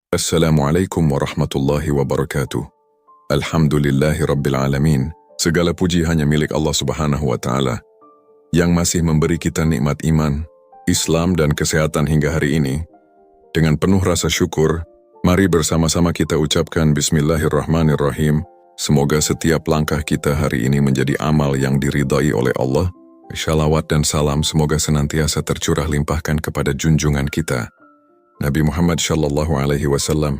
Assalamualaikum warahmatullahi wabarakatuh. Alhamdulillahi rabbil alamin. Segala puji hanya milik Allah subhanahu wa ta'ala, yang masih memberi kita nikmat iman, Islam dan kesehatan hingga hari ini. Dengan penuh rasa syukur, mari bersama-sama kita ucapkan Bismillahirrahmanirrahim. Semoga setiap langkah kita hari ini menjadi amal yang diridai oleh Allah. Shalawat dan salam semoga senantiasa tercurah limpahkan kepada junjungan kita, Nabi Muhammad Shallallahu Alaihi Wasallam,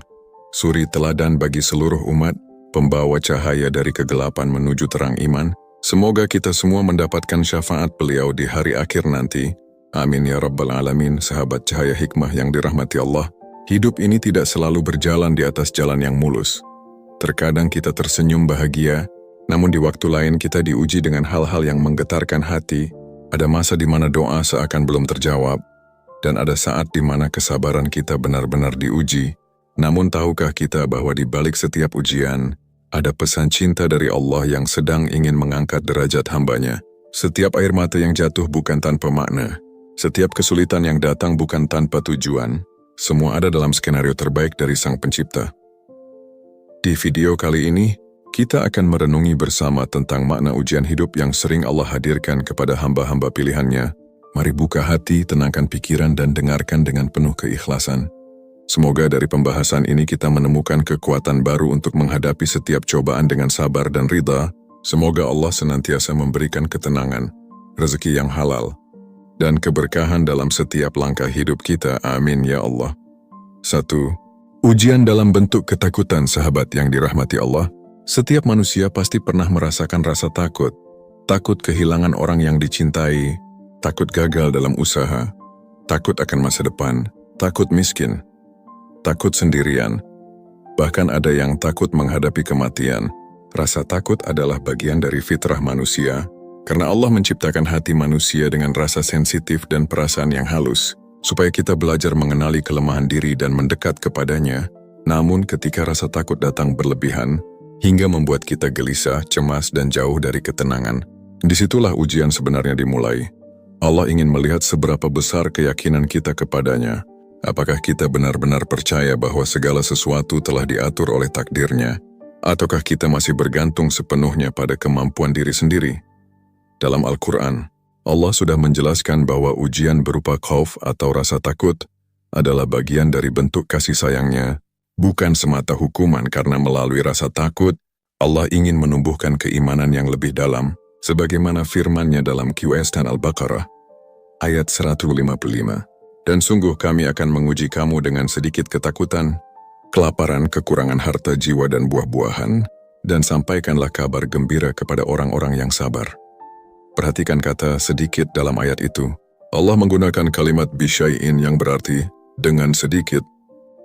suri teladan bagi seluruh umat, pembawa cahaya dari kegelapan menuju terang iman. Semoga kita semua mendapatkan syafaat beliau di hari akhir nanti. Amin ya Rabbal Alamin. Sahabat cahaya hikmah yang dirahmati Allah, hidup ini tidak selalu berjalan di atas jalan yang mulus. Terkadang kita tersenyum bahagia, namun di waktu lain kita diuji dengan hal-hal yang menggetarkan hati. Ada masa di mana doa seakan belum terjawab, dan ada saat di mana kesabaran kita benar-benar diuji. Namun tahukah kita bahwa di balik setiap ujian, ada pesan cinta dari Allah yang sedang ingin mengangkat derajat hambanya. Setiap air mata yang jatuh bukan tanpa makna. Setiap kesulitan yang datang bukan tanpa tujuan. Semua ada dalam skenario terbaik dari Sang Pencipta. Di video kali ini, kita akan merenungi bersama tentang makna ujian hidup yang sering Allah hadirkan kepada hamba-hamba pilihannya. Mari buka hati, tenangkan pikiran, dan dengarkan dengan penuh keikhlasan. Semoga dari pembahasan ini kita menemukan kekuatan baru untuk menghadapi setiap cobaan dengan sabar dan ridha. Semoga Allah senantiasa memberikan ketenangan, rezeki yang halal, dan keberkahan dalam setiap langkah hidup kita. Amin ya Allah. 1. Ujian dalam bentuk ketakutan. Sahabat yang dirahmati Allah, setiap manusia pasti pernah merasakan rasa takut. Takut kehilangan orang yang dicintai, takut gagal dalam usaha, takut akan masa depan, takut miskin, takut sendirian. Bahkan ada yang takut menghadapi kematian. Rasa takut adalah bagian dari fitrah manusia, karena Allah menciptakan hati manusia dengan rasa sensitif dan perasaan yang halus, supaya kita belajar mengenali kelemahan diri dan mendekat kepadanya. Namun ketika rasa takut datang berlebihan, hingga membuat kita gelisah, cemas, dan jauh dari ketenangan, disitulah ujian sebenarnya dimulai. Allah ingin melihat seberapa besar keyakinan kita kepadanya. Apakah kita benar-benar percaya bahwa segala sesuatu telah diatur oleh takdirnya? Ataukah kita masih bergantung sepenuhnya pada kemampuan diri sendiri? Dalam Al-Quran, Allah sudah menjelaskan bahwa ujian berupa khauf atau rasa takut adalah bagian dari bentuk kasih sayangnya, bukan semata hukuman. Karena melalui rasa takut, Allah ingin menumbuhkan keimanan yang lebih dalam, sebagaimana firman-Nya dalam QS dan Al-Baqarah, ayat 155. Dan sungguh kami akan menguji kamu dengan sedikit ketakutan, kelaparan, kekurangan harta jiwa dan buah-buahan, dan sampaikanlah kabar gembira kepada orang-orang yang sabar. Perhatikan kata sedikit dalam ayat itu. Allah menggunakan kalimat bisyai'in yang berarti dengan sedikit.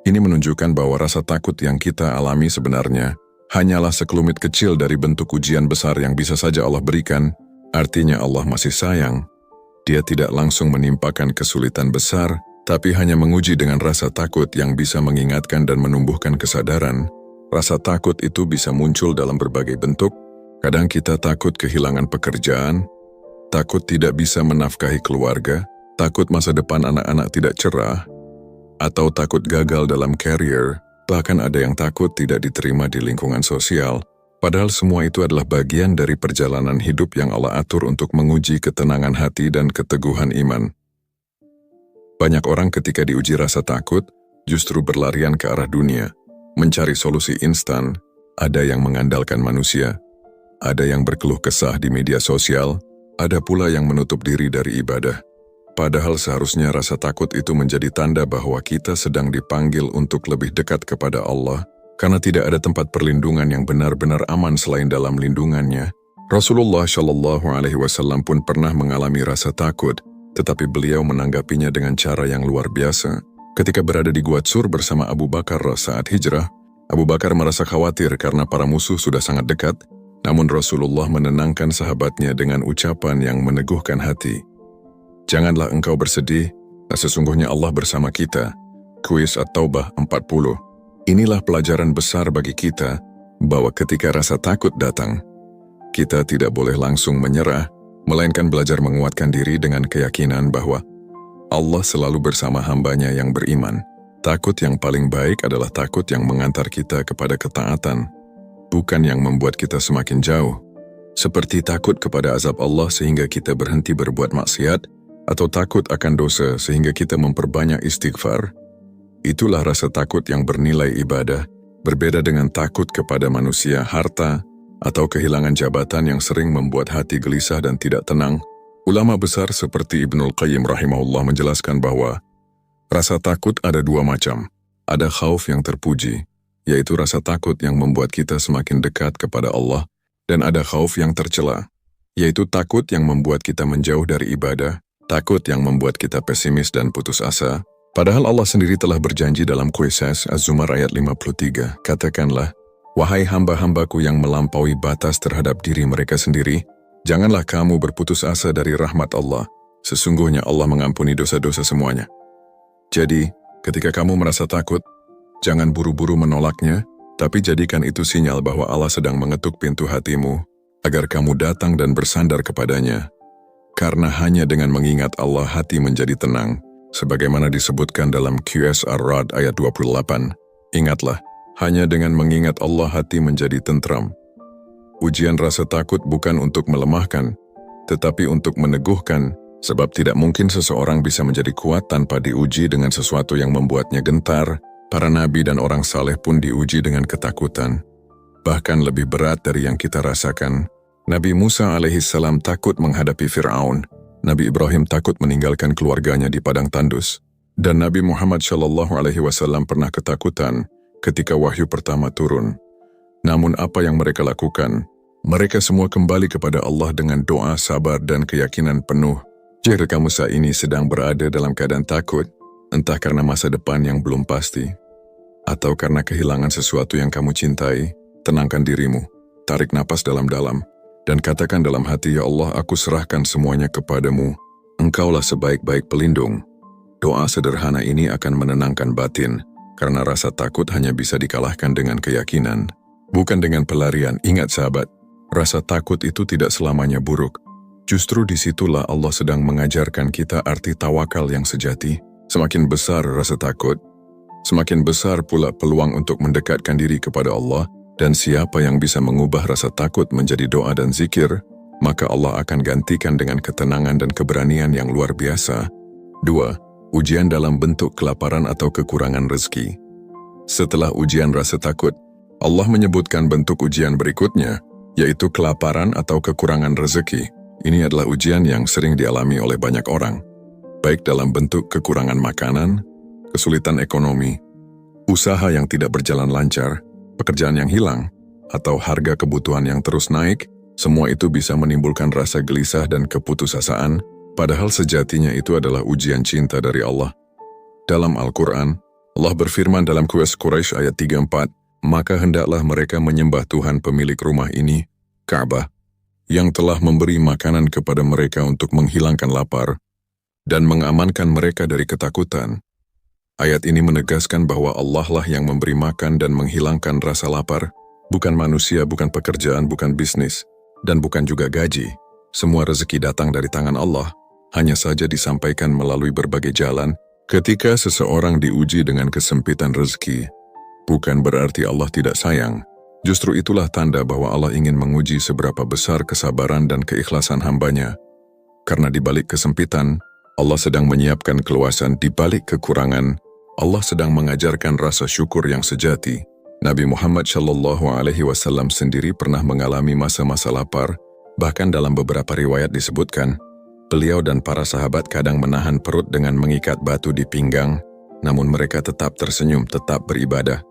Ini menunjukkan bahwa rasa takut yang kita alami sebenarnya hanyalah sekelumit kecil dari bentuk ujian besar yang bisa saja Allah berikan. Artinya Allah masih sayang. Dia tidak langsung menimpakan kesulitan besar, tapi hanya menguji dengan rasa takut yang bisa mengingatkan dan menumbuhkan kesadaran. Rasa takut itu bisa muncul dalam berbagai bentuk. Kadang kita takut kehilangan pekerjaan, takut tidak bisa menafkahi keluarga, takut masa depan anak-anak tidak cerah, atau takut gagal dalam karir. Bahkan ada yang takut tidak diterima di lingkungan sosial. Padahal semua itu adalah bagian dari perjalanan hidup yang Allah atur untuk menguji ketenangan hati dan keteguhan iman. Banyak orang ketika diuji rasa takut, justru berlarian ke arah dunia, mencari solusi instan. Ada yang mengandalkan manusia, ada yang berkeluh kesah di media sosial, ada pula yang menutup diri dari ibadah. Padahal seharusnya rasa takut itu menjadi tanda bahwa kita sedang dipanggil untuk lebih dekat kepada Allah, karena tidak ada tempat perlindungan yang benar-benar aman selain dalam lindungannya. Rasulullah Shallallahu Alaihi Wasallam pun pernah mengalami rasa takut, tetapi beliau menanggapinya dengan cara yang luar biasa. Ketika berada di Gua Tsur bersama Abu Bakar saat hijrah, Abu Bakar merasa khawatir karena para musuh sudah sangat dekat, namun Rasulullah menenangkan sahabatnya dengan ucapan yang meneguhkan hati. Janganlah engkau bersedih, sesungguhnya Allah bersama kita. Kuis At-Taubah 40. Inilah pelajaran besar bagi kita, bahwa ketika rasa takut datang, kita tidak boleh langsung menyerah, melainkan belajar menguatkan diri dengan keyakinan bahwa Allah selalu bersama hambanya yang beriman. Takut yang paling baik adalah takut yang mengantar kita kepada ketaatan, bukan yang membuat kita semakin jauh. Seperti takut kepada azab Allah sehingga kita berhenti berbuat maksiat, atau takut akan dosa sehingga kita memperbanyak istighfar. Itulah rasa takut yang bernilai ibadah, berbeda dengan takut kepada manusia, harta, atau kehilangan jabatan yang sering membuat hati gelisah dan tidak tenang. Ulama besar seperti Ibnul Qayyim rahimahullah menjelaskan bahwa rasa takut ada dua macam. Ada khauf yang terpuji, yaitu rasa takut yang membuat kita semakin dekat kepada Allah, dan ada khauf yang tercela, yaitu takut yang membuat kita menjauh dari ibadah, takut yang membuat kita pesimis dan putus asa. Padahal Allah sendiri telah berjanji dalam Qisas Az-Zumar ayat 53, katakanlah, wahai hamba-hambaku yang melampaui batas terhadap diri mereka sendiri, janganlah kamu berputus asa dari rahmat Allah. Sesungguhnya Allah mengampuni dosa-dosa semuanya. Jadi, ketika kamu merasa takut, jangan buru-buru menolaknya, tapi jadikan itu sinyal bahwa Allah sedang mengetuk pintu hatimu, agar kamu datang dan bersandar kepadanya. Karena hanya dengan mengingat Allah hati menjadi tenang, sebagaimana disebutkan dalam Qs Ar-Ra'd ayat 28. Ingatlah, hanya dengan mengingat Allah hati menjadi tentram. Ujian rasa takut bukan untuk melemahkan, tetapi untuk meneguhkan, sebab tidak mungkin seseorang bisa menjadi kuat tanpa diuji dengan sesuatu yang membuatnya gentar. Para nabi dan orang saleh pun diuji dengan ketakutan. Bahkan lebih berat dari yang kita rasakan. Nabi Musa alaihissalam takut menghadapi Fir'aun. Nabi Ibrahim takut meninggalkan keluarganya di padang tandus. Dan Nabi Muhammad SAW pernah ketakutan ketika wahyu pertama turun. Namun apa yang mereka lakukan? Mereka semua kembali kepada Allah dengan doa, sabar, dan keyakinan penuh. Jika kamu saat ini sedang berada dalam keadaan takut, entah karena masa depan yang belum pasti, atau karena kehilangan sesuatu yang kamu cintai, tenangkan dirimu, tarik napas dalam-dalam, dan katakan dalam hati, ya Allah, aku serahkan semuanya kepadamu. Engkaulah sebaik-baik pelindung. Doa sederhana ini akan menenangkan batin, karena rasa takut hanya bisa dikalahkan dengan keyakinan, bukan dengan pelarian. Ingat sahabat, rasa takut itu tidak selamanya buruk. Justru disitulah Allah sedang mengajarkan kita arti tawakal yang sejati. Semakin besar rasa takut, semakin besar pula peluang untuk mendekatkan diri kepada Allah, dan siapa yang bisa mengubah rasa takut menjadi doa dan zikir, maka Allah akan gantikan dengan ketenangan dan keberanian yang luar biasa. 2. Ujian dalam bentuk kelaparan atau kekurangan rezeki. Setelah ujian rasa takut, Allah menyebutkan bentuk ujian berikutnya, yaitu kelaparan atau kekurangan rezeki. Ini adalah ujian yang sering dialami oleh banyak orang, baik dalam bentuk kekurangan makanan, kesulitan ekonomi, usaha yang tidak berjalan lancar, pekerjaan yang hilang, atau harga kebutuhan yang terus naik. Semua itu bisa menimbulkan rasa gelisah dan keputusasaan, padahal sejatinya itu adalah ujian cinta dari Allah. Dalam Al-Quran, Allah berfirman dalam Quraisy ayat 34, maka hendaklah mereka menyembah Tuhan pemilik rumah ini, Ka'bah, yang telah memberi makanan kepada mereka untuk menghilangkan lapar dan mengamankan mereka dari ketakutan. Ayat ini menegaskan bahwa Allah lah yang memberi makan dan menghilangkan rasa lapar, bukan manusia, bukan pekerjaan, bukan bisnis, dan bukan juga gaji. Semua rezeki datang dari tangan Allah, hanya saja disampaikan melalui berbagai jalan. Ketika seseorang diuji dengan kesempitan rezeki, bukan berarti Allah tidak sayang. Justru itulah tanda bahwa Allah ingin menguji seberapa besar kesabaran dan keikhlasan hambanya. Karena di balik kesempitan, Allah sedang menyiapkan keluasan. Di balik kekurangan, Allah sedang mengajarkan rasa syukur yang sejati. Nabi Muhammad SAW sendiri pernah mengalami masa-masa lapar. Bahkan dalam beberapa riwayat disebutkan, beliau dan para sahabat kadang menahan perut dengan mengikat batu di pinggang, namun mereka tetap tersenyum, tetap beribadah,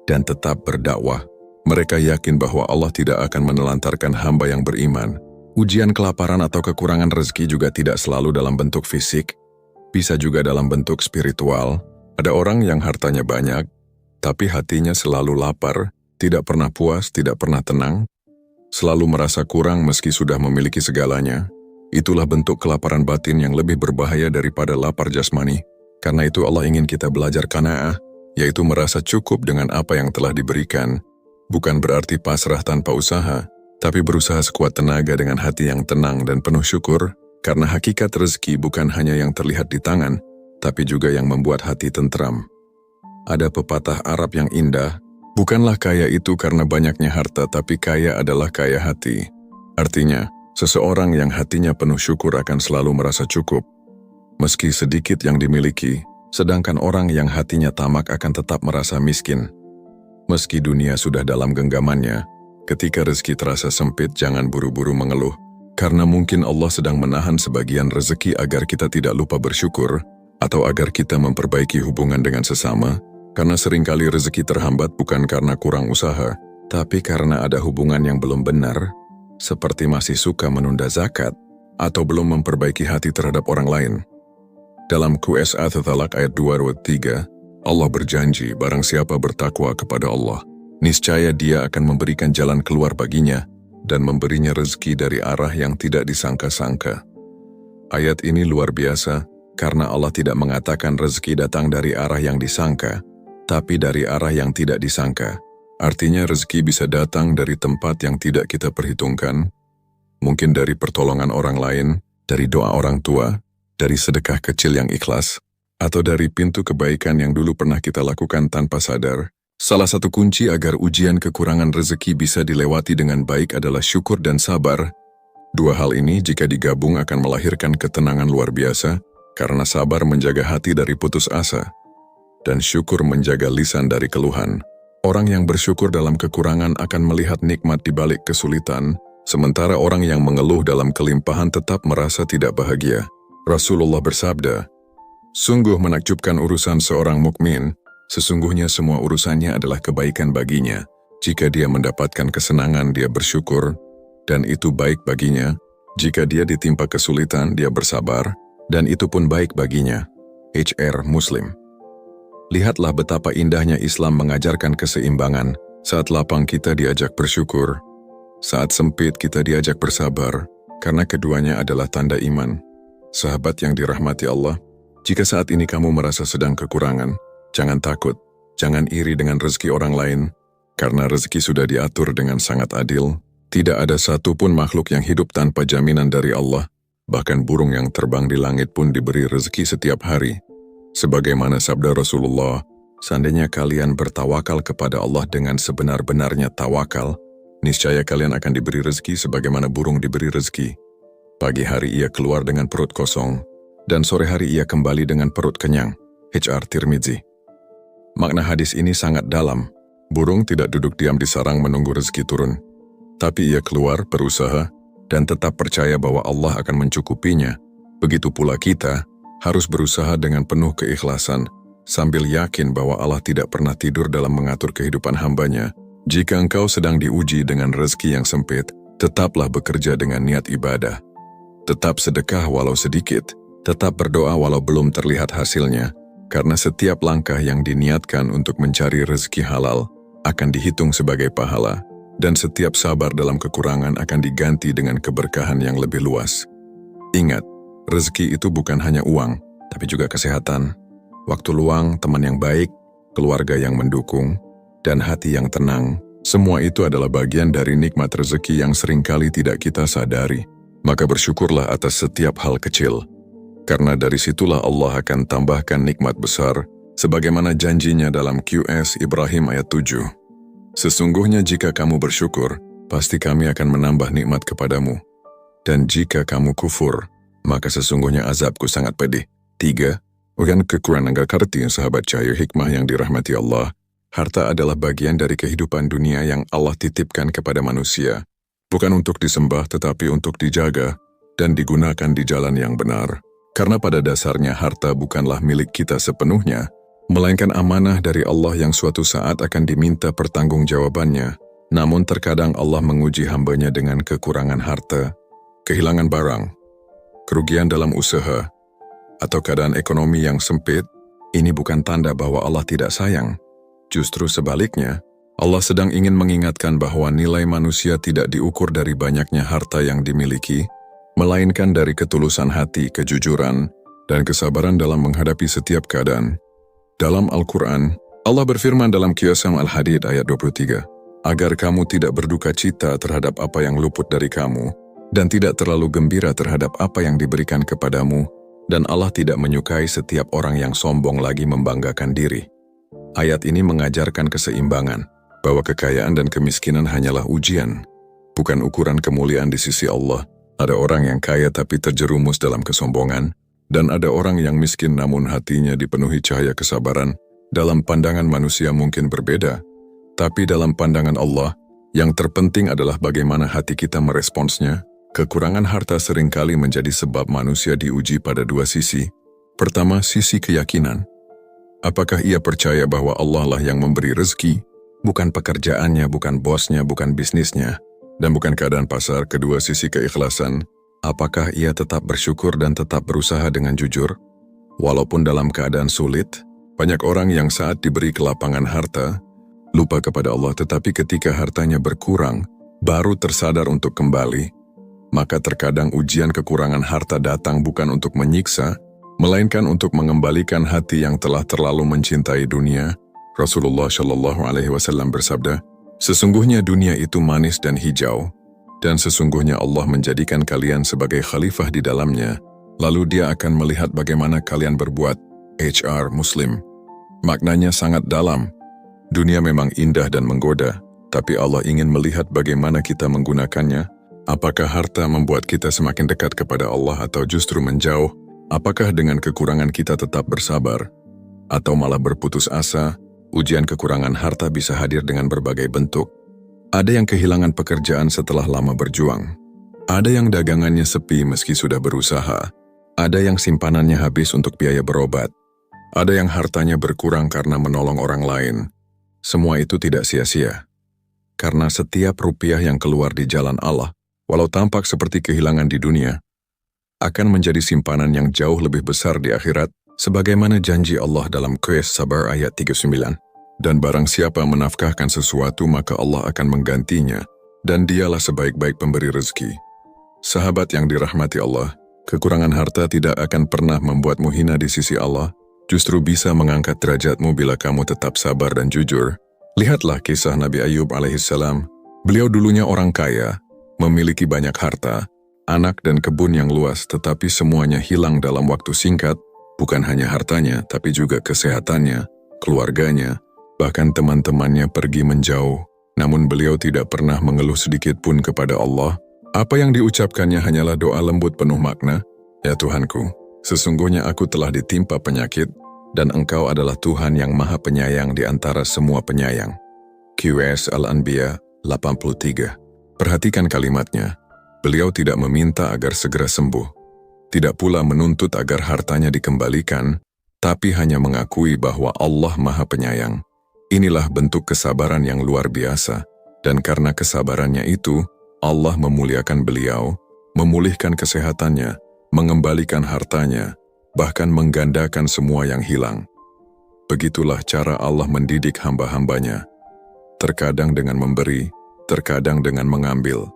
dan tetap berdakwah. Mereka yakin bahwa Allah tidak akan menelantarkan hamba yang beriman. Ujian kelaparan atau kekurangan rezeki juga tidak selalu dalam bentuk fisik, bisa juga dalam bentuk spiritual. Ada orang yang hartanya banyak, tapi hatinya selalu lapar, tidak pernah puas, tidak pernah tenang, selalu merasa kurang meski sudah memiliki segalanya. Itulah bentuk kelaparan batin yang lebih berbahaya daripada lapar jasmani. Karena itu Allah ingin kita belajar qanaah, yaitu merasa cukup dengan apa yang telah diberikan. Bukan berarti pasrah tanpa usaha, tapi berusaha sekuat tenaga dengan hati yang tenang dan penuh syukur, karena hakikat rezeki bukan hanya yang terlihat di tangan, tapi juga yang membuat hati tentram. Ada pepatah Arab yang indah, bukanlah kaya itu karena banyaknya harta, tapi kaya adalah kaya hati. Artinya, seseorang yang hatinya penuh syukur akan selalu merasa cukup, meski sedikit yang dimiliki, sedangkan orang yang hatinya tamak akan tetap merasa miskin. Meski dunia sudah dalam genggamannya, ketika rezeki terasa sempit jangan buru-buru mengeluh, karena mungkin Allah sedang menahan sebagian rezeki agar kita tidak lupa bersyukur, atau agar kita memperbaiki hubungan dengan sesama, karena seringkali rezeki terhambat bukan karena kurang usaha, tapi karena ada hubungan yang belum benar, seperti masih suka menunda zakat, atau belum memperbaiki hati terhadap orang lain. Dalam QSA At-Talaq ayat 2-3, Allah berjanji barang siapa bertakwa kepada Allah, niscaya Dia akan memberikan jalan keluar baginya dan memberinya rezeki dari arah yang tidak disangka-sangka. Ayat ini luar biasa karena Allah tidak mengatakan rezeki datang dari arah yang disangka, tapi dari arah yang tidak disangka. Artinya rezeki bisa datang dari tempat yang tidak kita perhitungkan, mungkin dari pertolongan orang lain, dari doa orang tua, dari sedekah kecil yang ikhlas, atau dari pintu kebaikan yang dulu pernah kita lakukan tanpa sadar. Salah satu kunci agar ujian kekurangan rezeki bisa dilewati dengan baik adalah syukur dan sabar. Dua hal ini jika digabung akan melahirkan ketenangan luar biasa, karena sabar menjaga hati dari putus asa, dan syukur menjaga lisan dari keluhan. Orang yang bersyukur dalam kekurangan akan melihat nikmat di balik kesulitan, sementara orang yang mengeluh dalam kelimpahan tetap merasa tidak bahagia. Rasulullah bersabda, "Sungguh menakjubkan urusan seorang mukmin, sesungguhnya semua urusannya adalah kebaikan baginya. Jika dia mendapatkan kesenangan, dia bersyukur, dan itu baik baginya. Jika dia ditimpa kesulitan, dia bersabar, dan itu pun baik baginya." HR Muslim. Lihatlah betapa indahnya Islam mengajarkan keseimbangan. Saat lapang kita diajak bersyukur, saat sempit kita diajak bersabar, karena keduanya adalah tanda iman. Sahabat yang dirahmati Allah, jika saat ini kamu merasa sedang kekurangan, jangan takut, jangan iri dengan rezeki orang lain, karena rezeki sudah diatur dengan sangat adil. Tidak ada satupun makhluk yang hidup tanpa jaminan dari Allah, bahkan burung yang terbang di langit pun diberi rezeki setiap hari. Sebagaimana sabda Rasulullah, seandainya kalian bertawakal kepada Allah dengan sebenar-benarnya tawakal, niscaya kalian akan diberi rezeki sebagaimana burung diberi rezeki. Pagi hari ia keluar dengan perut kosong, dan sore hari ia kembali dengan perut kenyang. HR Tirmidzi. Makna hadis ini sangat dalam. Burung tidak duduk diam di sarang menunggu rezeki turun, tapi ia keluar, berusaha, dan tetap percaya bahwa Allah akan mencukupinya. Begitu pula kita, harus berusaha dengan penuh keikhlasan, sambil yakin bahwa Allah tidak pernah tidur dalam mengatur kehidupan hambanya. Jika engkau sedang diuji dengan rezeki yang sempit, tetaplah bekerja dengan niat ibadah. Tetap sedekah walau sedikit, tetap berdoa walau belum terlihat hasilnya, karena setiap langkah yang diniatkan untuk mencari rezeki halal akan dihitung sebagai pahala, dan setiap sabar dalam kekurangan akan diganti dengan keberkahan yang lebih luas. Ingat, rezeki itu bukan hanya uang, tapi juga kesehatan, waktu luang, teman yang baik, keluarga yang mendukung, dan hati yang tenang. Semua itu adalah bagian dari nikmat rezeki yang seringkali tidak kita sadari. Maka bersyukurlah atas setiap hal kecil, karena dari situlah Allah akan tambahkan nikmat besar, sebagaimana janjinya dalam QS Ibrahim ayat 7. Sesungguhnya jika kamu bersyukur, pasti kami akan menambah nikmat kepadamu. Dan jika kamu kufur, maka sesungguhnya azabku sangat pedih. 3. Bukan kekurangan karti sahabat cahaya hikmah yang dirahmati Allah. Harta adalah bagian dari kehidupan dunia yang Allah titipkan kepada manusia. Bukan untuk disembah tetapi untuk dijaga dan digunakan di jalan yang benar. Karena pada dasarnya harta bukanlah milik kita sepenuhnya, melainkan amanah dari Allah yang suatu saat akan diminta pertanggungjawabannya. Namun terkadang Allah menguji hambanya dengan kekurangan harta, kehilangan barang, kerugian dalam usaha, atau keadaan ekonomi yang sempit. Ini bukan tanda bahwa Allah tidak sayang. Justru sebaliknya, Allah sedang ingin mengingatkan bahwa nilai manusia tidak diukur dari banyaknya harta yang dimiliki, melainkan dari ketulusan hati, kejujuran, dan kesabaran dalam menghadapi setiap keadaan. Dalam Al-Quran, Allah berfirman dalam Qiyasam Al-Hadid ayat 23, agar kamu tidak berduka cita terhadap apa yang luput dari kamu, dan tidak terlalu gembira terhadap apa yang diberikan kepadamu, dan Allah tidak menyukai setiap orang yang sombong lagi membanggakan diri. Ayat ini mengajarkan keseimbangan, bahwa kekayaan dan kemiskinan hanyalah ujian, bukan ukuran kemuliaan di sisi Allah. Ada orang yang kaya tapi terjerumus dalam kesombongan, dan ada orang yang miskin namun hatinya dipenuhi cahaya kesabaran. Dalam pandangan manusia mungkin berbeda, tapi dalam pandangan Allah, yang terpenting adalah bagaimana hati kita meresponsnya. Kekurangan harta seringkali menjadi sebab manusia diuji pada dua sisi. Pertama, sisi keyakinan. Apakah ia percaya bahwa Allah lah yang memberi rezeki, bukan pekerjaannya, bukan bosnya, bukan bisnisnya, dan bukan keadaan pasar? Kedua, sisi keikhlasan. Apakah ia tetap bersyukur dan tetap berusaha dengan jujur? Walaupun dalam keadaan sulit, banyak orang yang saat diberi kelapangan harta, lupa kepada Allah, tetapi ketika hartanya berkurang, baru tersadar untuk kembali. Maka terkadang ujian kekurangan harta datang bukan untuk menyiksa, melainkan untuk mengembalikan hati yang telah terlalu mencintai dunia. Rasulullah Shallallahu Alaihi Wasallam bersabda, "Sesungguhnya dunia itu manis dan hijau, dan sesungguhnya Allah menjadikan kalian sebagai khalifah di dalamnya, lalu Dia akan melihat bagaimana kalian berbuat." HR Muslim. Maknanya sangat dalam. Dunia memang indah dan menggoda, tapi Allah ingin melihat bagaimana kita menggunakannya. Apakah harta membuat kita semakin dekat kepada Allah atau justru menjauh? Apakah dengan kekurangan kita tetap bersabar, atau malah berputus asa? Ujian kekurangan harta bisa hadir dengan berbagai bentuk. Ada yang kehilangan pekerjaan setelah lama berjuang. Ada yang dagangannya sepi meski sudah berusaha. Ada yang simpanannya habis untuk biaya berobat. Ada yang hartanya berkurang karena menolong orang lain. Semua itu tidak sia-sia. Karena setiap rupiah yang keluar di jalan Allah, walau tampak seperti kehilangan di dunia, akan menjadi simpanan yang jauh lebih besar di akhirat, sebagaimana janji Allah dalam Qais Sabar ayat 39. Dan barang siapa menafkahkan sesuatu maka Allah akan menggantinya, dan Dialah sebaik-baik pemberi rezeki. Sahabat yang dirahmati Allah, kekurangan harta tidak akan pernah membuatmu hina di sisi Allah, justru bisa mengangkat derajatmu bila kamu tetap sabar dan jujur. Lihatlah kisah Nabi Ayub alaihissalam. Beliau dulunya orang kaya, memiliki banyak harta, anak dan kebun yang luas, tetapi semuanya hilang dalam waktu singkat. Bukan hanya hartanya, tapi juga kesehatannya, keluarganya, bahkan teman-temannya pergi menjauh. Namun beliau tidak pernah mengeluh sedikit pun kepada Allah. Apa yang diucapkannya hanyalah doa lembut penuh makna. Ya Tuhanku, sesungguhnya aku telah ditimpa penyakit, dan Engkau adalah Tuhan yang maha penyayang di antara semua penyayang. QS Al-Anbiya 83. Perhatikan kalimatnya. Beliau tidak meminta agar segera sembuh, tidak pula menuntut agar hartanya dikembalikan, tapi hanya mengakui bahwa Allah Maha Penyayang. Inilah bentuk kesabaran yang luar biasa, dan karena kesabarannya itu, Allah memuliakan beliau, memulihkan kesehatannya, mengembalikan hartanya, bahkan menggandakan semua yang hilang. Begitulah cara Allah mendidik hamba-hambanya, terkadang dengan memberi, terkadang dengan mengambil.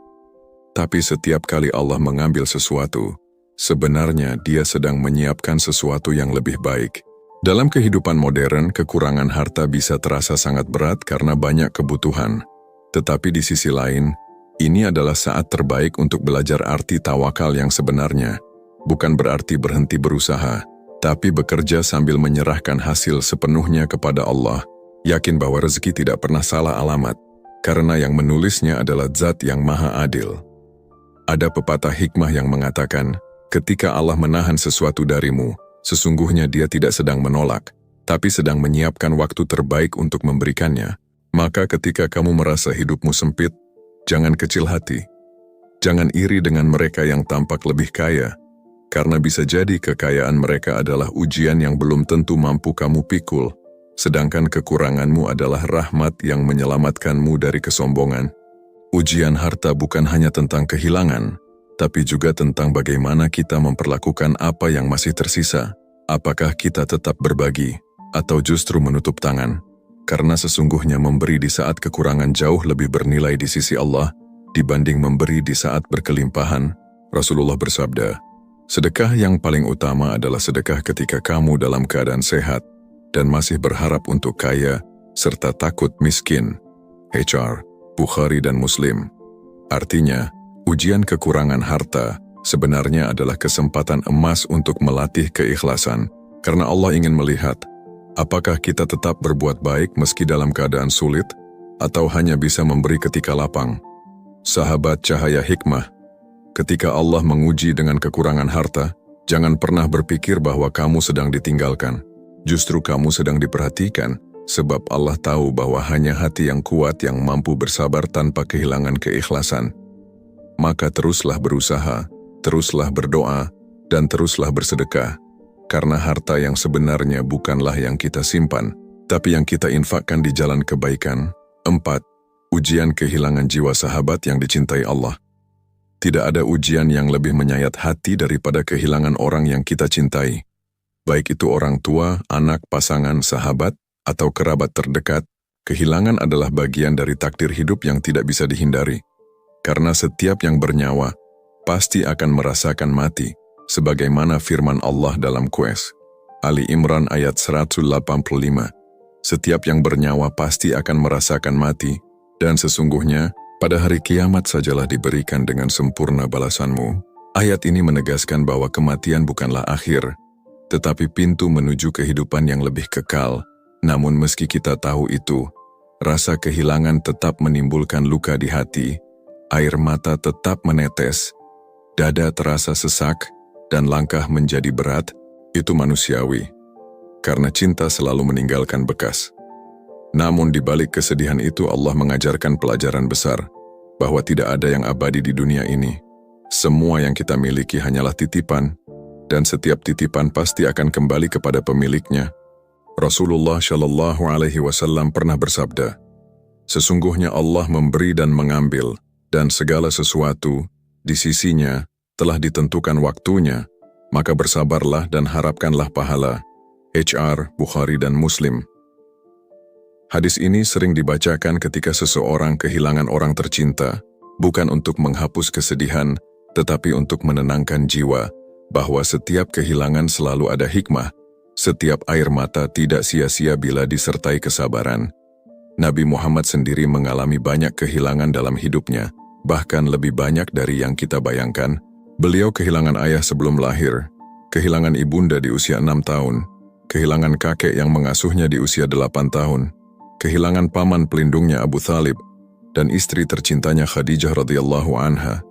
Tapi setiap kali Allah mengambil sesuatu, sebenarnya Dia sedang menyiapkan sesuatu yang lebih baik. Dalam kehidupan modern, kekurangan harta bisa terasa sangat berat karena banyak kebutuhan. Tetapi di sisi lain, ini adalah saat terbaik untuk belajar arti tawakal yang sebenarnya. Bukan berarti berhenti berusaha, tapi bekerja sambil menyerahkan hasil sepenuhnya kepada Allah. Yakin bahwa rezeki tidak pernah salah alamat, karena yang menulisnya adalah Zat yang Maha Adil. Ada pepatah hikmah yang mengatakan, ketika Allah menahan sesuatu darimu, sesungguhnya Dia tidak sedang menolak, tapi sedang menyiapkan waktu terbaik untuk memberikannya. Maka ketika kamu merasa hidupmu sempit, jangan kecil hati. Jangan iri dengan mereka yang tampak lebih kaya, karena bisa jadi kekayaan mereka adalah ujian yang belum tentu mampu kamu pikul, sedangkan kekuranganmu adalah rahmat yang menyelamatkanmu dari kesombongan. Ujian harta bukan hanya tentang kehilangan, tapi juga tentang bagaimana kita memperlakukan apa yang masih tersisa. Apakah kita tetap berbagi, atau justru menutup tangan? Karena sesungguhnya memberi di saat kekurangan jauh lebih bernilai di sisi Allah, dibanding memberi di saat berkelimpahan. Rasulullah bersabda, sedekah yang paling utama adalah sedekah ketika kamu dalam keadaan sehat, dan masih berharap untuk kaya, serta takut miskin. HR Bukhari dan Muslim. Artinya, ujian kekurangan harta sebenarnya adalah kesempatan emas untuk melatih keikhlasan, karena Allah ingin melihat Apakah kita tetap berbuat baik meski dalam keadaan sulit, atau hanya bisa memberi ketika lapang? Sahabat cahaya hikmah, ketika Allah menguji dengan kekurangan harta, jangan pernah berpikir bahwa kamu sedang ditinggalkan. Justru kamu sedang diperhatikan, sebab Allah tahu bahwa hanya hati yang kuat yang mampu bersabar tanpa kehilangan keikhlasan. Maka teruslah berusaha, teruslah berdoa, dan teruslah bersedekah. Karena harta yang sebenarnya bukanlah yang kita simpan, tapi yang kita infakkan di jalan kebaikan. 4. Ujian kehilangan jiwa sahabat yang dicintai Allah. Tidak ada ujian yang lebih menyayat hati daripada kehilangan orang yang kita cintai. Baik itu orang tua, anak, pasangan, sahabat, atau kerabat terdekat, kehilangan adalah bagian dari takdir hidup yang tidak bisa dihindari. Karena setiap yang bernyawa pasti akan merasakan mati, sebagaimana firman Allah dalam Qur'an Ali Imran ayat 185. Setiap yang bernyawa pasti akan merasakan mati, dan sesungguhnya pada hari kiamat sajalah diberikan dengan sempurna balasanmu. Ayat ini menegaskan bahwa kematian bukanlah akhir, tetapi pintu menuju kehidupan yang lebih kekal. Namun meski kita tahu itu, rasa kehilangan tetap menimbulkan luka di hati, air mata tetap menetes, dada terasa sesak, dan langkah menjadi berat. Itu manusiawi, karena cinta selalu meninggalkan bekas. Namun di balik kesedihan itu Allah mengajarkan pelajaran besar, bahwa tidak ada yang abadi di dunia ini. Semua yang kita miliki hanyalah titipan, dan setiap titipan pasti akan kembali kepada pemiliknya. Rasulullah Shallallahu Alaihi Wasallam pernah bersabda, "Sesungguhnya Allah memberi dan mengambil, dan segala sesuatu di sisinya telah ditentukan waktunya, maka bersabarlah dan harapkanlah pahala." HR, Bukhari dan Muslim. Hadis ini sering dibacakan ketika seseorang kehilangan orang tercinta, bukan untuk menghapus kesedihan, tetapi untuk menenangkan jiwa, bahwa setiap kehilangan selalu ada hikmah, setiap air mata tidak sia-sia bila disertai kesabaran. Nabi Muhammad sendiri mengalami banyak kehilangan dalam hidupnya, bahkan lebih banyak dari yang kita bayangkan. Beliau kehilangan ayah sebelum lahir, kehilangan ibunda di usia 6 tahun, kehilangan kakek yang mengasuhnya di usia 8 tahun, kehilangan paman pelindungnya Abu Thalib, dan istri tercintanya Khadijah radhiyallahu anha.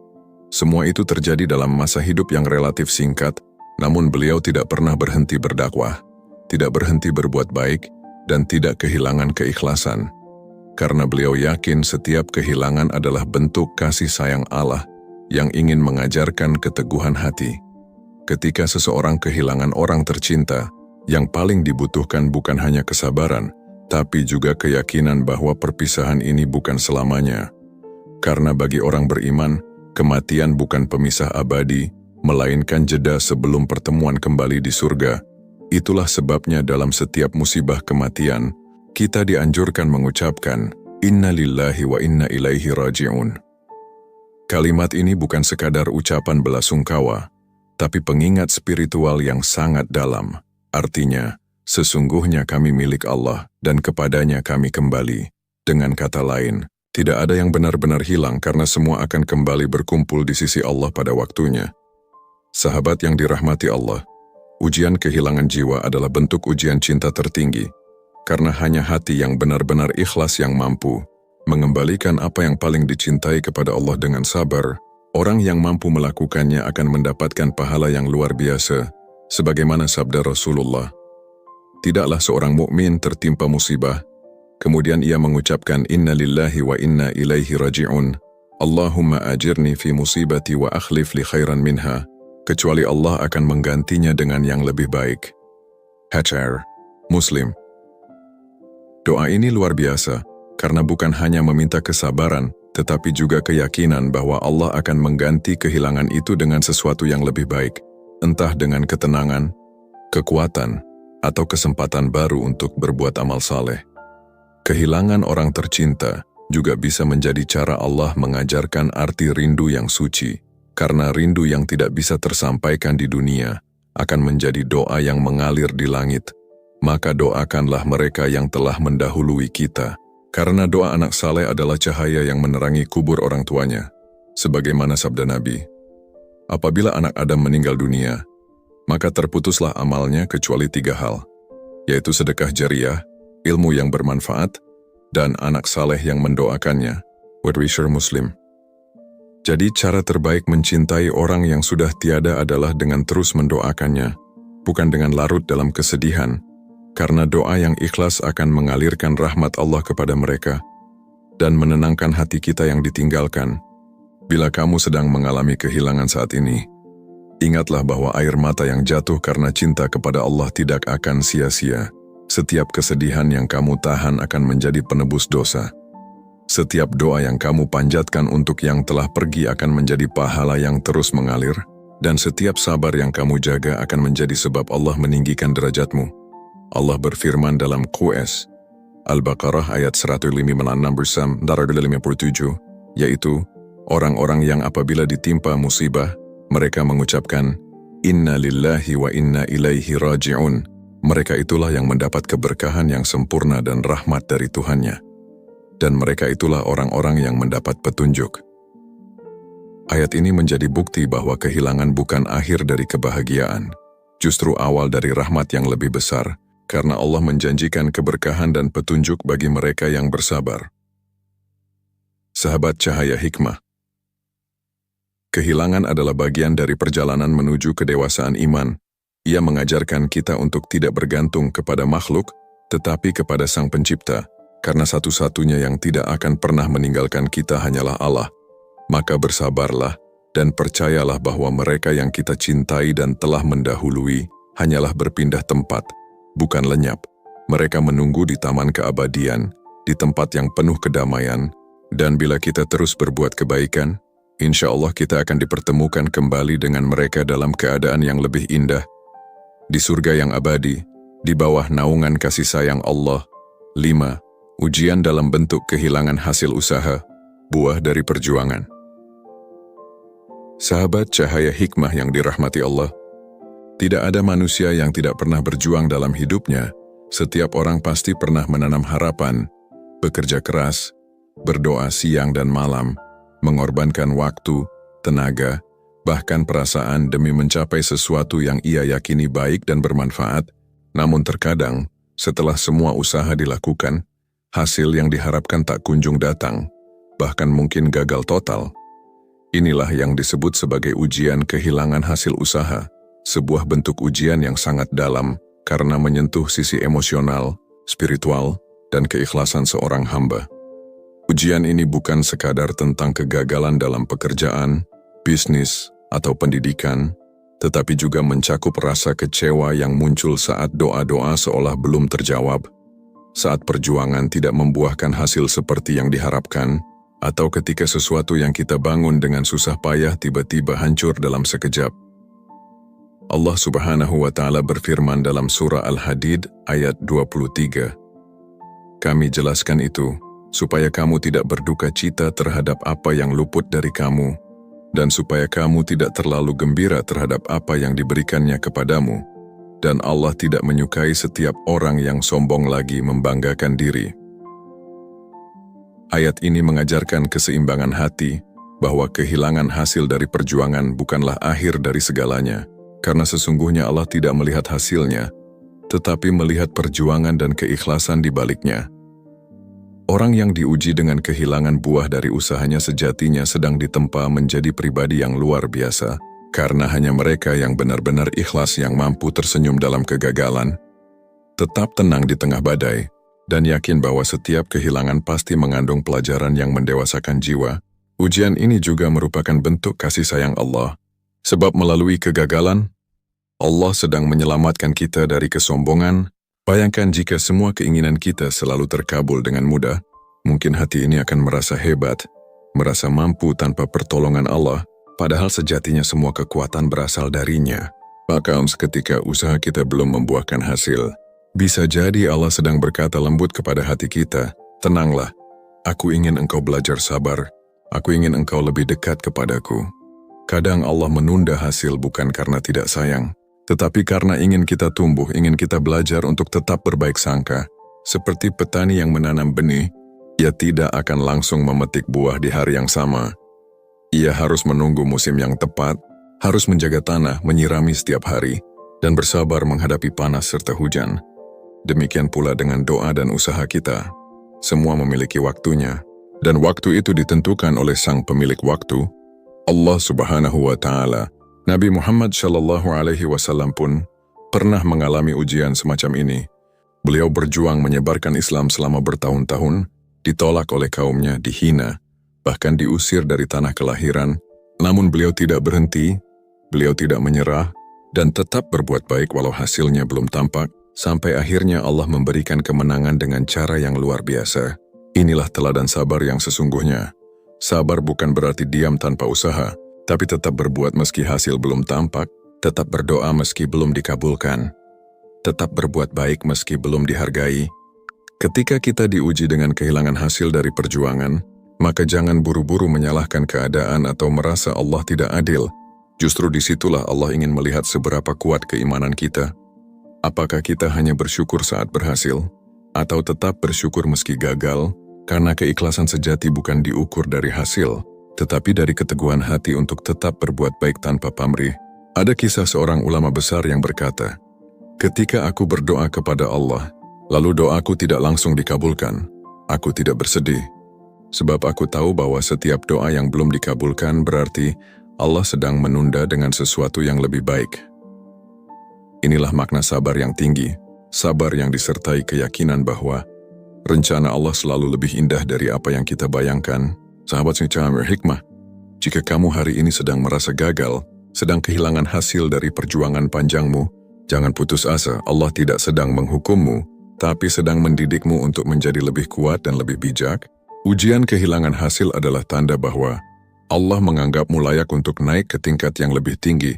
Semua itu terjadi dalam masa hidup yang relatif singkat, namun beliau tidak pernah berhenti berdakwah, tidak berhenti berbuat baik, dan tidak kehilangan keikhlasan. Karena beliau yakin setiap kehilangan adalah bentuk kasih sayang Allah yang ingin mengajarkan keteguhan hati. Ketika seseorang kehilangan orang tercinta, yang paling dibutuhkan bukan hanya kesabaran, tapi juga keyakinan bahwa perpisahan ini bukan selamanya. Karena bagi orang beriman, kematian bukan pemisah abadi, melainkan jeda sebelum pertemuan kembali di surga. Itulah sebabnya dalam setiap musibah kematian, kita dianjurkan mengucapkan, "Inna lillahi wa inna ilaihi raji'un." Kalimat ini bukan sekadar ucapan belasungkawa, tapi pengingat spiritual yang sangat dalam. Artinya, sesungguhnya kami milik Allah dan kepadanya kami kembali. Dengan kata lain, tidak ada yang benar-benar hilang karena semua akan kembali berkumpul di sisi Allah pada waktunya. Sahabat yang dirahmati Allah, ujian kehilangan jiwa adalah bentuk ujian cinta tertinggi, karena hanya hati yang benar-benar ikhlas yang mampu mengembalikan apa yang paling dicintai kepada Allah dengan sabar. Orang yang mampu melakukannya akan mendapatkan pahala yang luar biasa. Sebagaimana sabda Rasulullah, tidaklah seorang mukmin tertimpa musibah, kemudian ia mengucapkan inna lillahi wa inna ilaihi raji'un, Allahumma ajirni fi musibati wa akhlif li khairan minha, kecuali Allah akan menggantinya dengan yang lebih baik. HR, Muslim. Doa ini luar biasa, karena bukan hanya meminta kesabaran, tetapi juga keyakinan bahwa Allah akan mengganti kehilangan itu dengan sesuatu yang lebih baik. Entah dengan ketenangan, kekuatan, atau kesempatan baru untuk berbuat amal saleh. Kehilangan orang tercinta juga bisa menjadi cara Allah mengajarkan arti rindu yang suci, karena rindu yang tidak bisa tersampaikan di dunia akan menjadi doa yang mengalir di langit. Maka doakanlah mereka yang telah mendahului kita, karena doa anak saleh adalah cahaya yang menerangi kubur orang tuanya. Sebagaimana sabda Nabi, apabila anak Adam meninggal dunia, maka terputuslah amalnya kecuali 3 hal. yaitu sedekah jariah, ilmu yang bermanfaat, dan anak saleh yang mendoakannya. What we share Muslim. Jadi cara terbaik mencintai orang yang sudah tiada adalah dengan terus mendoakannya, bukan dengan larut dalam kesedihan, karena doa yang ikhlas akan mengalirkan rahmat Allah kepada mereka dan menenangkan hati kita yang ditinggalkan. Bila kamu sedang mengalami kehilangan saat ini, ingatlah bahwa air mata yang jatuh karena cinta kepada Allah tidak akan sia-sia. Setiap kesedihan yang kamu tahan akan menjadi penebus dosa. Setiap doa yang kamu panjatkan untuk yang telah pergi akan menjadi pahala yang terus mengalir, dan setiap sabar yang kamu jaga akan menjadi sebab Allah meninggikan derajatmu. Allah berfirman dalam QS Al-Baqarah ayat 156 yaitu, orang-orang yang apabila ditimpa musibah, mereka mengucapkan, Inna lillahi wa inna ilaihi raji'un. Mereka itulah yang mendapat keberkahan yang sempurna dan rahmat dari Tuhannya. Dan mereka itulah orang-orang yang mendapat petunjuk. Ayat ini menjadi bukti bahwa kehilangan bukan akhir dari kebahagiaan, justru awal dari rahmat yang lebih besar, karena Allah menjanjikan keberkahan dan petunjuk bagi mereka yang bersabar. Sahabat Cahaya Hikmah. Kehilangan adalah bagian dari perjalanan menuju kedewasaan iman. Ia mengajarkan kita untuk tidak bergantung kepada makhluk, tetapi kepada Sang Pencipta, karena satu-satunya yang tidak akan pernah meninggalkan kita hanyalah Allah. Maka bersabarlah dan percayalah bahwa mereka yang kita cintai dan telah mendahului hanyalah berpindah tempat, bukan lenyap. Mereka menunggu di taman keabadian, di tempat yang penuh kedamaian, dan bila kita terus berbuat kebaikan, insya Allah kita akan dipertemukan kembali dengan mereka dalam keadaan yang lebih indah, di surga yang abadi, di bawah naungan kasih sayang Allah. 5. Ujian dalam bentuk kehilangan hasil usaha, buah dari perjuangan. Sahabat Cahaya Hikmah yang dirahmati Allah, tidak ada manusia yang tidak pernah berjuang dalam hidupnya. Setiap orang pasti pernah menanam harapan, bekerja keras, berdoa siang dan malam, mengorbankan waktu, tenaga, bahkan perasaan demi mencapai sesuatu yang ia yakini baik dan bermanfaat. Namun terkadang, setelah semua usaha dilakukan, hasil yang diharapkan tak kunjung datang, bahkan mungkin gagal total. Inilah yang disebut sebagai ujian kehilangan hasil usaha, sebuah bentuk ujian yang sangat dalam karena menyentuh sisi emosional, spiritual, dan keikhlasan seorang hamba. Ujian ini bukan sekadar tentang kegagalan dalam pekerjaan, bisnis, atau pendidikan, tetapi juga mencakup rasa kecewa yang muncul saat doa-doa seolah belum terjawab, saat perjuangan tidak membuahkan hasil seperti yang diharapkan, atau ketika sesuatu yang kita bangun dengan susah payah tiba-tiba hancur dalam sekejap. Allah Subhanahu wa Ta'ala berfirman dalam surah Al-Hadid ayat 23. Kami jelaskan itu, supaya kamu tidak berduka cita terhadap apa yang luput dari kamu, dan supaya kamu tidak terlalu gembira terhadap apa yang diberikannya kepadamu. Dan Allah tidak menyukai setiap orang yang sombong lagi membanggakan diri. Ayat ini mengajarkan keseimbangan hati, bahwa kehilangan hasil dari perjuangan bukanlah akhir dari segalanya, karena sesungguhnya Allah tidak melihat hasilnya, tetapi melihat perjuangan dan keikhlasan di baliknya. Orang yang diuji dengan kehilangan buah dari usahanya sejatinya sedang ditempa menjadi pribadi yang luar biasa, karena hanya mereka yang benar-benar ikhlas yang mampu tersenyum dalam kegagalan, tetap tenang di tengah badai, dan yakin bahwa setiap kehilangan pasti mengandung pelajaran yang mendewasakan jiwa. Ujian ini juga merupakan bentuk kasih sayang Allah, sebab melalui kegagalan, Allah sedang menyelamatkan kita dari kesombongan. Bayangkan jika semua keinginan kita selalu terkabul dengan mudah, mungkin hati ini akan merasa hebat, merasa mampu tanpa pertolongan Allah, padahal sejatinya semua kekuatan berasal darinya. Maka seketika usaha kita belum membuahkan hasil, bisa jadi Allah sedang berkata lembut kepada hati kita, tenanglah, aku ingin engkau belajar sabar, aku ingin engkau lebih dekat kepadaku. Kadang Allah menunda hasil bukan karena tidak sayang, tetapi karena ingin kita tumbuh, ingin kita belajar untuk tetap berbaik sangka. Seperti petani yang menanam benih, ia tidak akan langsung memetik buah di hari yang sama. Ia harus menunggu musim yang tepat, harus menjaga tanah, menyirami setiap hari, dan bersabar menghadapi panas serta hujan. Demikian pula dengan doa dan usaha kita. Semua memiliki waktunya, dan waktu itu ditentukan oleh sang pemilik waktu, Allah Subhanahu wa Ta'ala. Nabi Muhammad Shallallahu Alaihi Wasallam pun pernah mengalami ujian semacam ini. Beliau berjuang menyebarkan Islam selama bertahun-tahun, ditolak oleh kaumnya, dihina, bahkan diusir dari tanah kelahiran. Namun beliau tidak berhenti, beliau tidak menyerah, dan tetap berbuat baik walau hasilnya belum tampak, sampai akhirnya Allah memberikan kemenangan dengan cara yang luar biasa. Inilah teladan sabar yang sesungguhnya. Sabar bukan berarti diam tanpa usaha, tapi tetap berbuat meski hasil belum tampak, tetap berdoa meski belum dikabulkan, tetap berbuat baik meski belum dihargai. Ketika kita diuji dengan kehilangan hasil dari perjuangan, maka jangan buru-buru menyalahkan keadaan atau merasa Allah tidak adil. Justru disitulah Allah ingin melihat seberapa kuat keimanan kita. Apakah kita hanya bersyukur saat berhasil, atau tetap bersyukur meski gagal, karena keikhlasan sejati bukan diukur dari hasil, tetapi dari keteguhan hati untuk tetap berbuat baik tanpa pamrih. Ada kisah seorang ulama besar yang berkata, "Ketika aku berdoa kepada Allah, lalu doaku tidak langsung dikabulkan, aku tidak bersedih. Sebab aku tahu bahwa setiap doa yang belum dikabulkan berarti Allah sedang menunda dengan sesuatu yang lebih baik." Inilah makna sabar yang tinggi, sabar yang disertai keyakinan bahwa rencana Allah selalu lebih indah dari apa yang kita bayangkan. Sahabat Secamir Hikmah, jika kamu hari ini sedang merasa gagal, sedang kehilangan hasil dari perjuangan panjangmu, jangan putus asa. Allah tidak sedang menghukummu, tapi sedang mendidikmu untuk menjadi lebih kuat dan lebih bijak. Ujian kehilangan hasil adalah tanda bahwa Allah menganggapmu layak untuk naik ke tingkat yang lebih tinggi,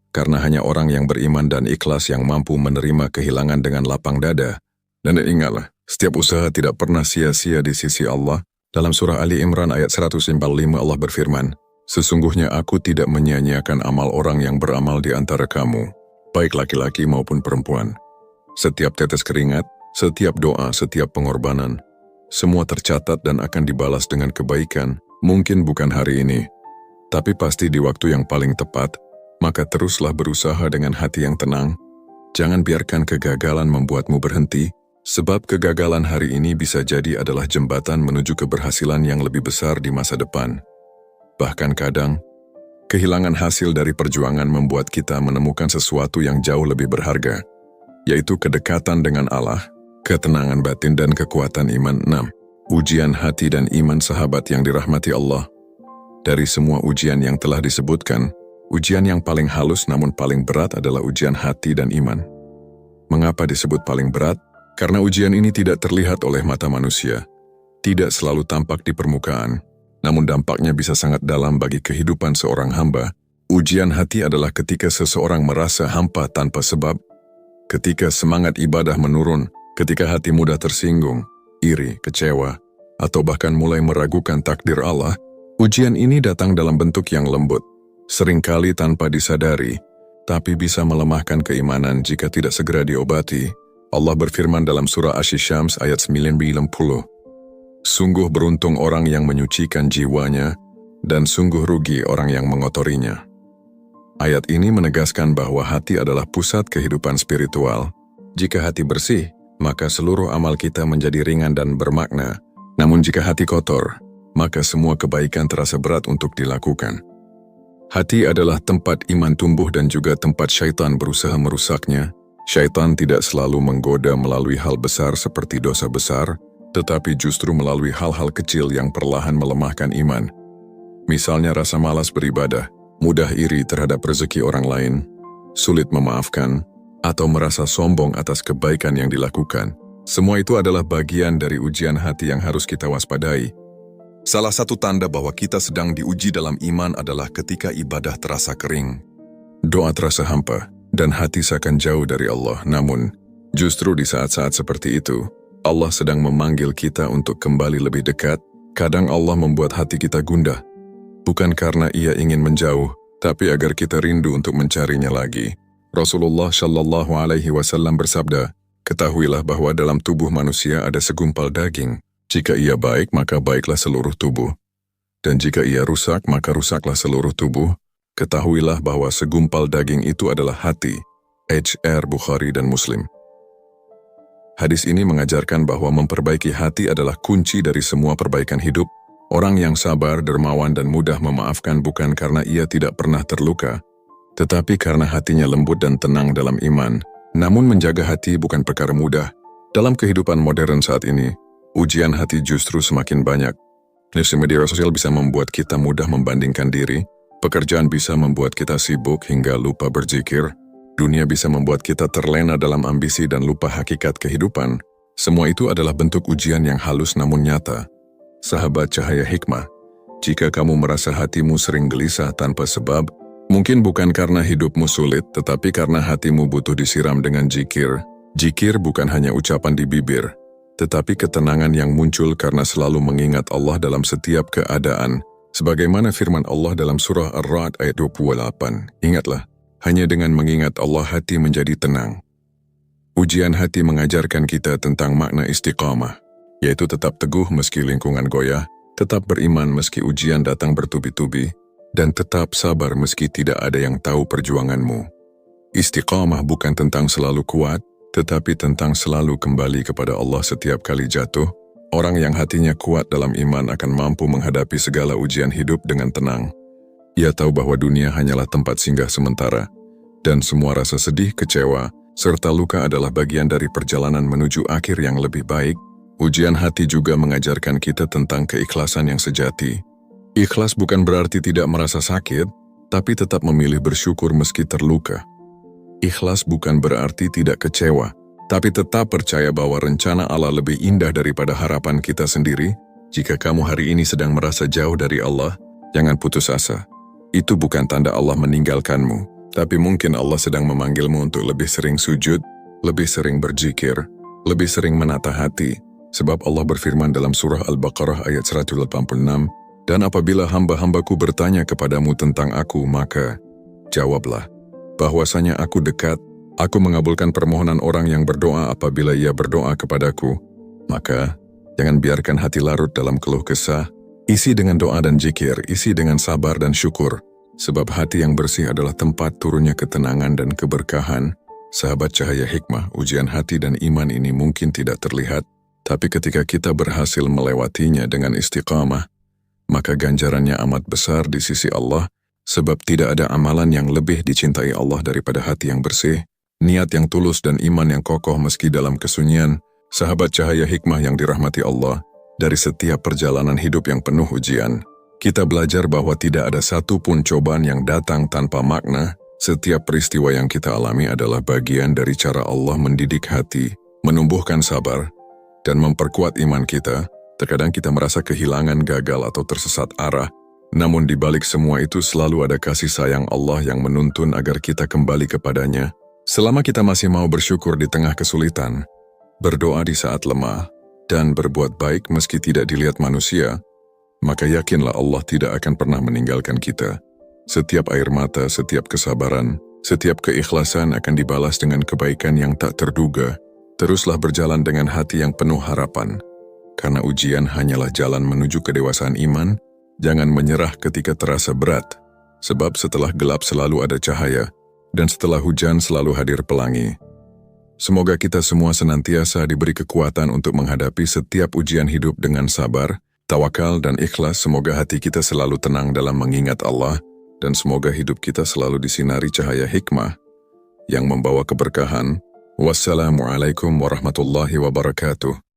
karena hanya orang yang beriman dan ikhlas yang mampu menerima kehilangan dengan lapang dada. Dan ingatlah, setiap usaha tidak pernah sia-sia di sisi Allah. Dalam surah Ali Imran ayat 145 Allah berfirman, "Sesungguhnya aku tidak menyia-nyiakan amal orang yang beramal di antara kamu, baik laki-laki maupun perempuan. Setiap tetes keringat, setiap doa, setiap pengorbanan, semua tercatat dan akan dibalas dengan kebaikan, mungkin bukan hari ini, tapi pasti di waktu yang paling tepat. Maka teruslah berusaha dengan hati yang tenang. Jangan biarkan kegagalan membuatmu berhenti, sebab kegagalan hari ini bisa jadi adalah jembatan menuju keberhasilan yang lebih besar di masa depan." Bahkan kadang, kehilangan hasil dari perjuangan membuat kita menemukan sesuatu yang jauh lebih berharga, yaitu kedekatan dengan Allah, ketenangan batin dan kekuatan iman. 6. Ujian hati dan iman sahabat yang dirahmati Allah. Dari semua ujian yang telah disebutkan, ujian yang paling halus namun paling berat adalah ujian hati dan iman. Mengapa disebut paling berat? Karena ujian ini tidak terlihat oleh mata manusia, tidak selalu tampak di permukaan, namun dampaknya bisa sangat dalam bagi kehidupan seorang hamba. Ujian hati adalah ketika seseorang merasa hampa tanpa sebab, ketika semangat ibadah menurun, ketika hati mudah tersinggung, iri, kecewa, atau bahkan mulai meragukan takdir Allah. Ujian ini datang dalam bentuk yang lembut, seringkali tanpa disadari, tapi bisa melemahkan keimanan jika tidak segera diobati. Allah berfirman dalam surah Asy-Syams ayat 90, "Sungguh beruntung orang yang menyucikan jiwanya, dan sungguh rugi orang yang mengotorinya." Ayat ini menegaskan bahwa hati adalah pusat kehidupan spiritual. Jika hati bersih, maka seluruh amal kita menjadi ringan dan bermakna. Namun jika hati kotor, maka semua kebaikan terasa berat untuk dilakukan. Hati adalah tempat iman tumbuh dan juga tempat syaitan berusaha merusaknya. Syaitan tidak selalu menggoda melalui hal besar seperti dosa besar, tetapi justru melalui hal-hal kecil yang perlahan melemahkan iman. Misalnya rasa malas beribadah, mudah iri terhadap rezeki orang lain, sulit memaafkan, atau merasa sombong atas kebaikan yang dilakukan. Semua itu adalah bagian dari ujian hati yang harus kita waspadai. Salah satu tanda bahwa kita sedang diuji dalam iman adalah ketika ibadah terasa kering, doa terasa hampa, dan hati seakan jauh dari Allah. Namun, justru di saat-saat seperti itu, Allah sedang memanggil kita untuk kembali lebih dekat. Kadang Allah membuat hati kita gundah, bukan karena Ia ingin menjauh, tapi agar kita rindu untuk mencarinya lagi. Rasulullah Shallallahu Alaihi Wasallam bersabda, "Ketahuilah bahwa dalam tubuh manusia ada segumpal daging. Jika ia baik, maka baiklah seluruh tubuh. Dan jika ia rusak, maka rusaklah seluruh tubuh. Ketahuilah bahwa segumpal daging itu adalah hati." HR Bukhari dan Muslim. Hadis ini mengajarkan bahwa memperbaiki hati adalah kunci dari semua perbaikan hidup. Orang yang sabar, dermawan, dan mudah memaafkan bukan karena ia tidak pernah terluka, tetapi karena hatinya lembut dan tenang dalam iman. Namun menjaga hati bukan perkara mudah. Dalam kehidupan modern saat ini, ujian hati justru semakin banyak. Media sosial bisa membuat kita mudah membandingkan diri, pekerjaan bisa membuat kita sibuk hingga lupa berzikir, dunia bisa membuat kita terlena dalam ambisi dan lupa hakikat kehidupan. Semua itu adalah bentuk ujian yang halus namun nyata. Sahabat Cahaya Hikmah, jika kamu merasa hatimu sering gelisah tanpa sebab, mungkin bukan karena hidupmu sulit, tetapi karena hatimu butuh disiram dengan zikir. Zikir bukan hanya ucapan di bibir, tetapi ketenangan yang muncul karena selalu mengingat Allah dalam setiap keadaan. Sebagaimana firman Allah dalam surah Ar-Ra'd ayat 28, ingatlah, hanya dengan mengingat Allah hati menjadi tenang. Ujian hati mengajarkan kita tentang makna istiqamah, yaitu tetap teguh meski lingkungan goyah, tetap beriman meski ujian datang bertubi-tubi, dan tetap sabar meski tidak ada yang tahu perjuanganmu. Istiqamah bukan tentang selalu kuat, tetapi tentang selalu kembali kepada Allah setiap kali jatuh. Orang yang hatinya kuat dalam iman akan mampu menghadapi segala ujian hidup dengan tenang. Ia tahu bahwa dunia hanyalah tempat singgah sementara, dan semua rasa sedih, kecewa, serta luka adalah bagian dari perjalanan menuju akhir yang lebih baik. Ujian hati juga mengajarkan kita tentang keikhlasan yang sejati. Ikhlas bukan berarti tidak merasa sakit, tapi tetap memilih bersyukur meski terluka. Ikhlas bukan berarti tidak kecewa, tapi tetap percaya bahwa rencana Allah lebih indah daripada harapan kita sendiri. Jika kamu hari ini sedang merasa jauh dari Allah, jangan putus asa. Itu bukan tanda Allah meninggalkanmu, tapi mungkin Allah sedang memanggilmu untuk lebih sering sujud, lebih sering berzikir, lebih sering menata hati. Sebab Allah berfirman dalam surah Al-Baqarah ayat 186, dan apabila hamba-hambaku bertanya kepadamu tentang aku, maka jawablah, bahwasanya aku dekat, aku mengabulkan permohonan orang yang berdoa apabila ia berdoa kepadaku. Maka, jangan biarkan hati larut dalam keluh kesah, isi dengan doa dan zikir, isi dengan sabar dan syukur, sebab hati yang bersih adalah tempat turunnya ketenangan dan keberkahan. Sahabat Cahaya Hikmah, ujian hati dan iman ini mungkin tidak terlihat, tapi ketika kita berhasil melewatinya dengan istiqamah, maka ganjarannya amat besar di sisi Allah. Sebab tidak ada amalan yang lebih dicintai Allah daripada hati yang bersih, niat yang tulus dan iman yang kokoh meski dalam kesunyian. Sahabat Cahaya Hikmah yang dirahmati Allah, dari setiap perjalanan hidup yang penuh ujian, kita belajar bahwa tidak ada satu pun cobaan yang datang tanpa makna. Setiap peristiwa yang kita alami adalah bagian dari cara Allah mendidik hati, menumbuhkan sabar, dan memperkuat iman kita. Terkadang kita merasa kehilangan, gagal, atau tersesat arah. Namun di balik semua itu selalu ada kasih sayang Allah yang menuntun agar kita kembali kepadanya. Selama kita masih mau bersyukur di tengah kesulitan, berdoa di saat lemah, dan berbuat baik meski tidak dilihat manusia, maka yakinlah Allah tidak akan pernah meninggalkan kita. Setiap air mata, setiap kesabaran, setiap keikhlasan akan dibalas dengan kebaikan yang tak terduga. Teruslah berjalan dengan hati yang penuh harapan, karena ujian hanyalah jalan menuju kedewasaan iman. Jangan menyerah ketika terasa berat, sebab setelah gelap selalu ada cahaya, dan setelah hujan selalu hadir pelangi. Semoga kita semua senantiasa diberi kekuatan untuk menghadapi setiap ujian hidup dengan sabar, tawakal, dan ikhlas. Semoga hati kita selalu tenang dalam mengingat Allah, dan semoga hidup kita selalu disinari cahaya hikmah yang membawa keberkahan. Wassalamualaikum warahmatullahi wabarakatuh.